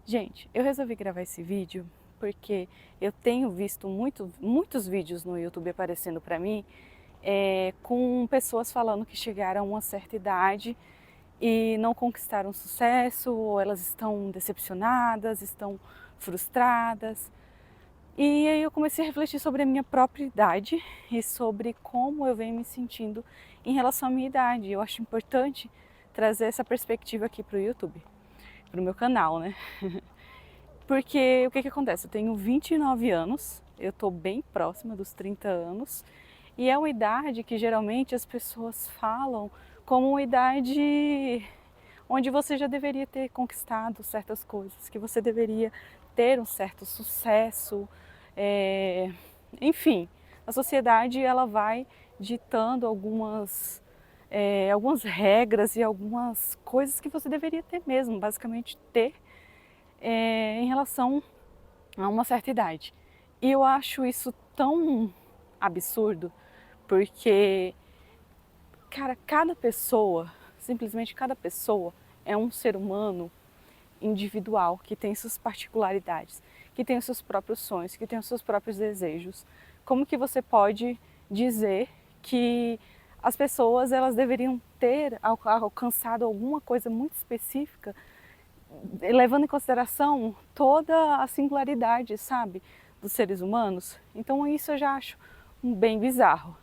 Gente, eu resolvi gravar esse vídeo porque eu tenho visto muitos vídeos no YouTube aparecendo para mim com pessoas falando que chegaram a uma certa idade e não conquistaram sucesso, ou elas estão decepcionadas, estão frustradas. E aí eu comecei a refletir sobre a minha própria idade e sobre como eu venho me sentindo em relação à minha idade. Eu acho importante trazer essa perspectiva aqui para o YouTube, para o meu canal, né? Porque o que que acontece? Eu tenho 29 anos, eu estou bem próxima dos 30 anos, e é uma idade que geralmente as pessoas falam como uma idade onde você já deveria ter conquistado certas coisas, que você deveria ter um certo sucesso, enfim, a sociedade ela vai ditando algumas regras e algumas coisas que você deveria ter mesmo, basicamente ter em relação a uma certa idade. E eu acho isso tão absurdo, porque, cara, cada pessoa, simplesmente cada pessoa, é um ser humano individual que tem suas particularidades, que tem os seus próprios sonhos, que tem os seus próprios desejos. Como que você pode dizer que as pessoas elas deveriam ter alcançado alguma coisa muito específica, levando em consideração toda a singularidade, sabe, dos seres humanos? Então isso eu já acho bem bizarro.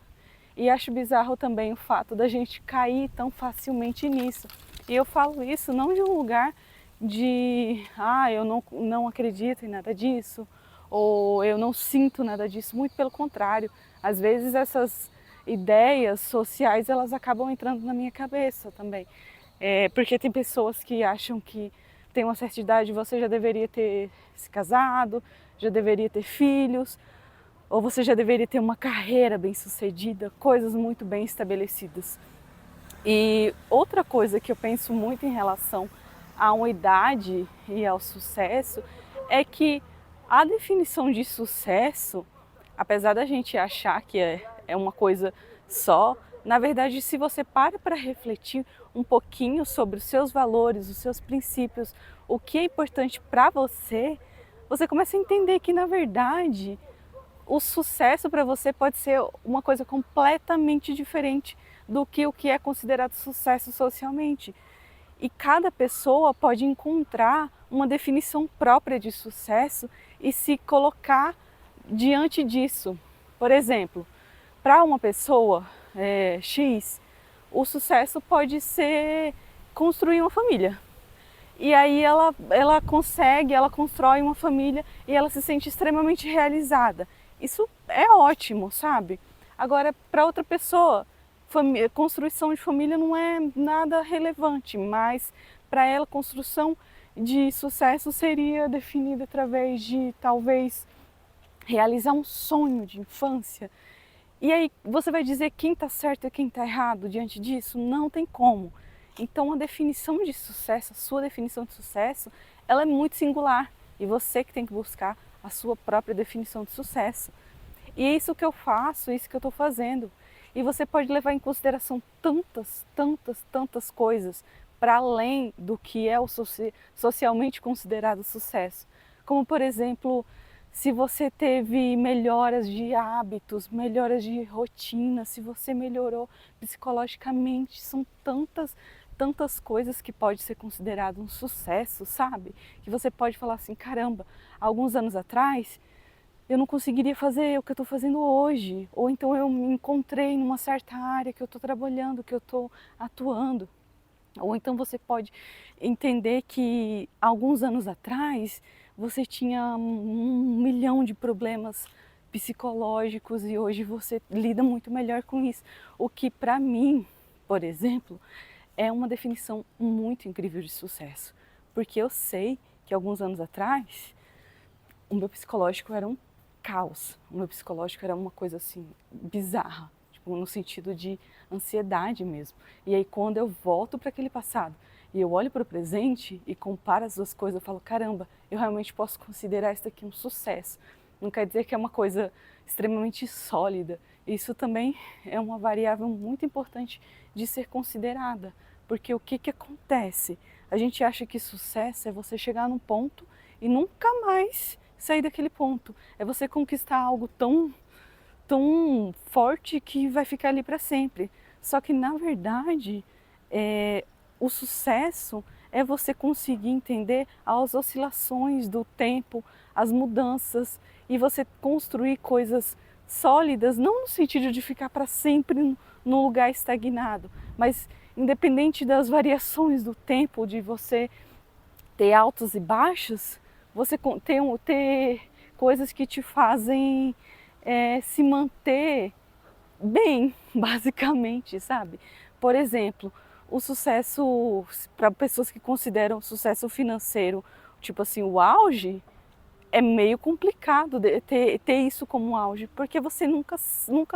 E acho bizarro também o fato da gente cair tão facilmente nisso. E eu falo isso não de um lugar de, eu não acredito em nada disso, ou eu não sinto nada disso, muito pelo contrário. Às vezes essas ideias sociais, elas acabam entrando na minha cabeça também. Porque tem pessoas que acham que tem uma certa idade você já deveria ter se casado, já deveria ter filhos, ou você já deveria ter uma carreira bem-sucedida, coisas muito bem estabelecidas. E outra coisa que eu penso muito em relação à uma idade e ao sucesso é que a definição de sucesso, apesar da gente achar que é uma coisa só, na verdade, se você para refletir um pouquinho sobre os seus valores, os seus princípios, o que é importante para você, você começa a entender que, na verdade, o sucesso para você pode ser uma coisa completamente diferente do que o que é considerado sucesso socialmente. E cada pessoa pode encontrar uma definição própria de sucesso e se colocar diante disso. Por exemplo, para uma pessoa X, o sucesso pode ser construir uma família. E aí ela consegue, ela constrói uma família e ela se sente extremamente realizada. Isso é ótimo, sabe? Agora, para outra pessoa, construção de família não é nada relevante, mas para ela, construção de sucesso seria definida através de talvez realizar um sonho de infância. E aí você vai dizer quem está certo e quem está errado diante disso? Não tem como. Então a definição de sucesso, a sua definição de sucesso, ela é muito singular e você que tem que buscar a sua própria definição de sucesso. E é isso que eu faço, é isso que eu estou fazendo. E você pode levar em consideração tantas coisas para além do que é o socialmente considerado sucesso. Como, por exemplo, se você teve melhoras de hábitos, melhoras de rotina, se você melhorou psicologicamente, são tantas coisas que pode ser considerado um sucesso, sabe? Que você pode falar assim, caramba, alguns anos atrás eu não conseguiria fazer o que eu estou fazendo hoje, ou então eu me encontrei numa certa área que eu estou trabalhando, que eu estou atuando. Ou então você pode entender que alguns anos atrás você tinha 1 milhão de problemas psicológicos e hoje você lida muito melhor com isso. O que para mim, por exemplo, é uma definição muito incrível de sucesso. Porque eu sei que alguns anos atrás o meu psicológico era um caos. O meu psicológico era uma coisa assim bizarra, tipo, no sentido de ansiedade mesmo. E aí quando eu volto para aquele passado e eu olho para o presente e comparo as duas coisas, eu falo, caramba, eu realmente posso considerar isso aqui um sucesso. Não quer dizer que é uma coisa extremamente sólida. Isso também é uma variável muito importante de ser considerada, porque o que acontece? A gente acha que sucesso é você chegar num ponto e nunca mais sair daquele ponto. É você conquistar algo tão forte que vai ficar ali para sempre. Só que na verdade, o sucesso é você conseguir entender as oscilações do tempo, as mudanças, e você construir coisas sólidas, não no sentido de ficar para sempre num lugar estagnado, mas independente das variações do tempo, de você ter altos e baixos, você ter coisas que te fazem se manter bem, basicamente, sabe? Por exemplo, o sucesso, para pessoas que consideram sucesso financeiro, tipo assim, o auge, é meio complicado ter isso como um auge, porque você nunca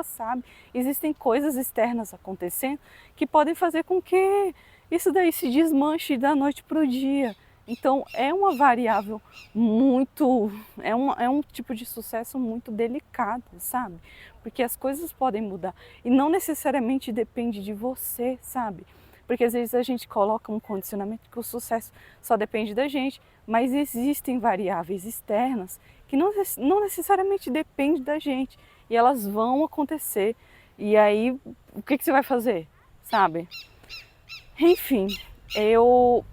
sabe. Existem coisas externas acontecendo que podem fazer com que isso daí se desmanche da noite para o dia. Então é uma variável muito, é um tipo de sucesso muito delicado, sabe? Porque as coisas podem mudar e não necessariamente depende de você, sabe? Porque às vezes a gente coloca um condicionamento que o sucesso só depende da gente, mas existem variáveis externas que não necessariamente dependem da gente e elas vão acontecer. E aí, o que você vai fazer, sabe? Enfim, eu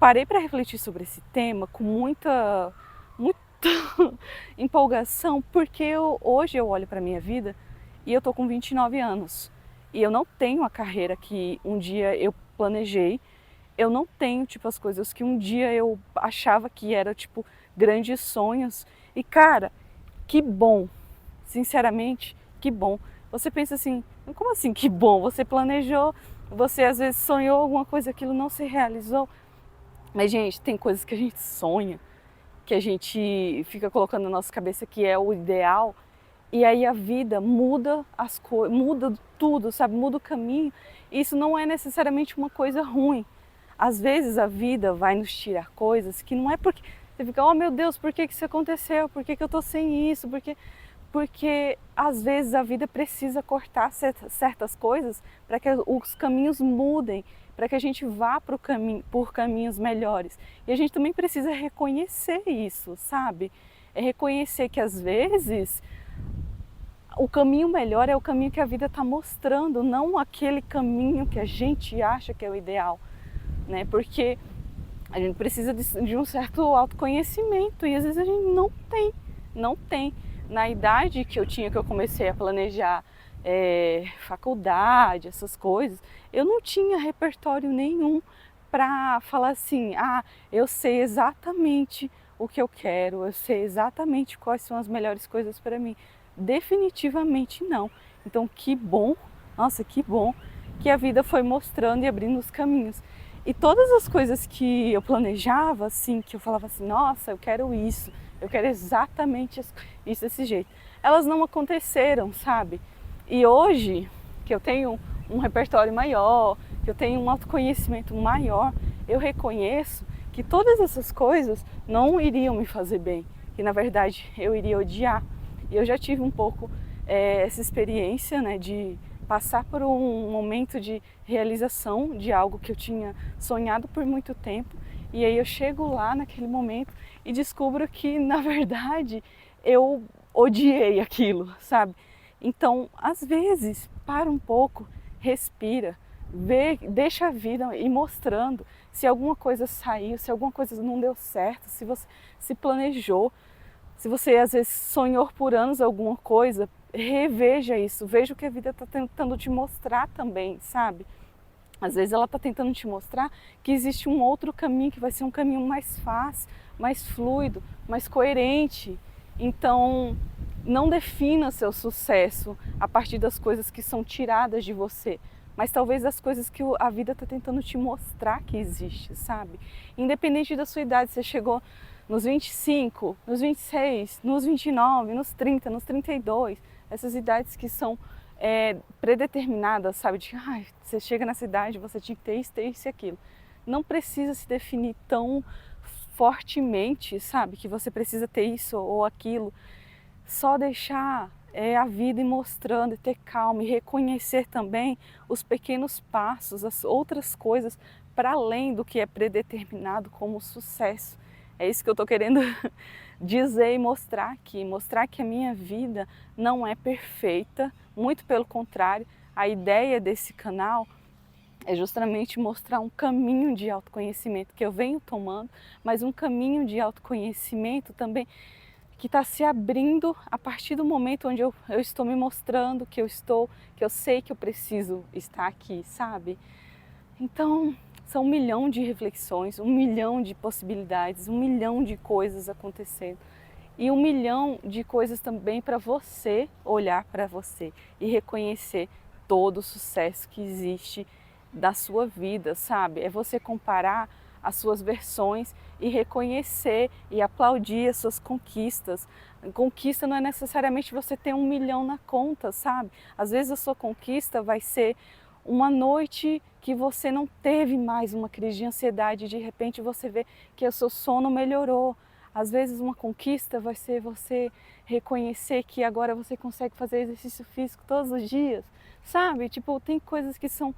parei para refletir sobre esse tema com muita empolgação, porque hoje eu olho para a minha vida e eu tô com 29 anos e eu não tenho a carreira que um dia eu planejei, eu não tenho tipo as coisas que um dia eu achava que era tipo grandes sonhos. E cara, que bom, sinceramente, que bom. Você pensa assim, como assim que bom? Você planejou, você às vezes sonhou alguma coisa, aquilo não se realizou. Mas gente, tem coisas que a gente sonha, que a gente fica colocando na nossa cabeça que é o ideal, e aí a vida muda as coisas, muda tudo, sabe? Muda o caminho. E isso não é necessariamente uma coisa ruim. Às vezes a vida vai nos tirar coisas que não é porque você fica, oh meu Deus, por que isso aconteceu? Por que eu tô sem isso? Porque às vezes a vida precisa cortar certas coisas para que os caminhos mudem, para que a gente vá por caminhos melhores. E a gente também precisa reconhecer isso, sabe? É reconhecer que às vezes o caminho melhor é o caminho que a vida está mostrando, não aquele caminho que a gente acha que é o ideal, né? Porque a gente precisa de um certo autoconhecimento e às vezes a gente não tem. Na idade que eu comecei a planejar faculdade, essas coisas, eu não tinha repertório nenhum para falar assim, eu sei exatamente o que eu quero, eu sei exatamente quais são as melhores coisas para mim. Definitivamente não. Então que bom, nossa, que bom que a vida foi mostrando e abrindo os caminhos. E todas as coisas que eu planejava, assim, que eu falava assim, nossa, eu quero isso, eu quero exatamente isso desse jeito, elas não aconteceram, sabe? E hoje, que eu tenho um repertório maior, que eu tenho um autoconhecimento maior, eu reconheço que todas essas coisas não iriam me fazer bem, que na verdade eu iria odiar. E eu já tive um pouco essa experiência, né, de passar por um momento de realização de algo que eu tinha sonhado por muito tempo, e aí eu chego lá naquele momento e descubro que na verdade eu odiei aquilo, sabe? Então, às vezes, para um pouco, respira, vê, deixa a vida ir mostrando se alguma coisa saiu, se alguma coisa não deu certo, se você se planejou, se você às vezes sonhou por anos alguma coisa, reveja isso, veja o que a vida está tentando te mostrar também, sabe? Às vezes ela está tentando te mostrar que existe um outro caminho, que vai ser um caminho mais fácil, mais fluido, mais coerente. Então, não defina seu sucesso a partir das coisas que são tiradas de você, mas talvez das coisas que a vida está tentando te mostrar que existe, sabe? Independente da sua idade, você chegou nos 25, nos 26, nos 29, nos 30, nos 32, essas idades que são predeterminadas, sabe? De você chega nessa idade, você tinha que ter isso e aquilo. Não precisa se definir tão fortemente, sabe? Que você precisa ter isso ou aquilo. Só deixar a vida ir mostrando e ter calma e reconhecer também os pequenos passos, as outras coisas para além do que é predeterminado como sucesso. É isso que eu estou querendo dizer e mostrar aqui, mostrar que a minha vida não é perfeita, muito pelo contrário. A ideia desse canal é justamente mostrar um caminho de autoconhecimento que eu venho tomando, mas um caminho de autoconhecimento também que está se abrindo a partir do momento onde eu estou me mostrando que eu sei que eu preciso estar aqui, sabe? Então, são 1 milhão de reflexões, 1 milhão de possibilidades, 1 milhão de coisas acontecendo. E 1 milhão de coisas também para você olhar para você e reconhecer todo o sucesso que existe da sua vida, sabe? É você comparar as suas versões e reconhecer e aplaudir as suas conquistas. Conquista não é necessariamente você ter 1 milhão na conta, sabe? Às vezes a sua conquista vai ser uma noite que você não teve mais uma crise de ansiedade, de repente você vê que o seu sono melhorou. Às vezes uma conquista vai ser você reconhecer que agora você consegue fazer exercício físico todos os dias, sabe? Tipo, tem coisas que são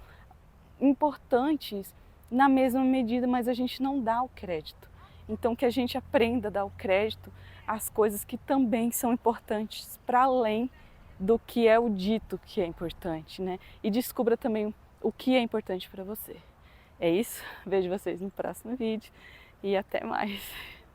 importantes na mesma medida, mas a gente não dá o crédito. Então que a gente aprenda a dar o crédito às coisas que também são importantes para além do que é o dito que é importante, né? E descubra também o que é importante para você. É isso, vejo vocês no próximo vídeo e até mais.